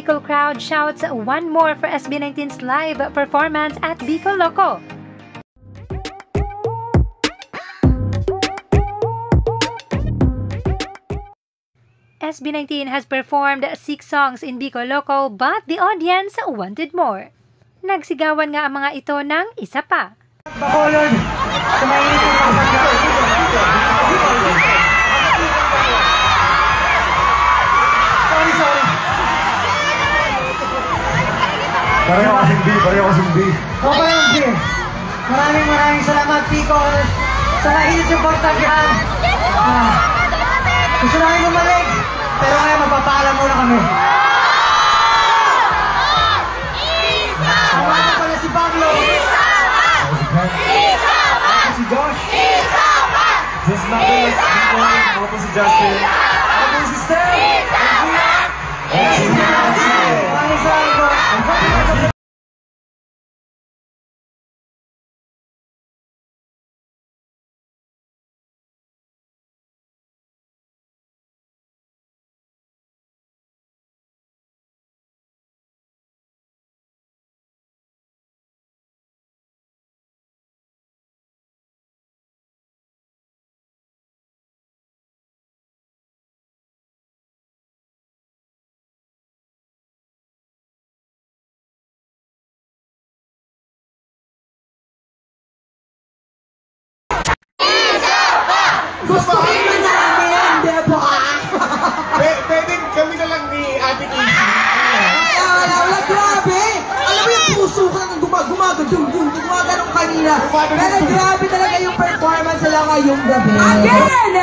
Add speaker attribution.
Speaker 1: Bicol crowd shouts one more for SB19's live performance at Bicol Loco. SB19 has performed 6 songs in Bicol Loco but the audience wanted more. Nagsigawan nga ang mga ito ng isa pa.
Speaker 2: Bacolod, sumayin ito ng Sorry.
Speaker 3: Pareho kasing B.
Speaker 2: Okay, maraming salamat, Bicol, sa mainit yung pagtagyan. Gusto namin bumalik, pero ngayon magpapaalam muna kami. Tawagin pala si Pablo.
Speaker 3: Ako si Josh. Just Madeline. Ako po si Justin. Ako po si Steph.
Speaker 2: Gusto ko naman namin, di ba?
Speaker 3: Pwede kami na lang ni Ate Casey.
Speaker 2: Wala, grabe! Alam mo yung puso ko nang gumaganong kanina. Pero grabe talaga yung performance nila ngayong gabi. Again!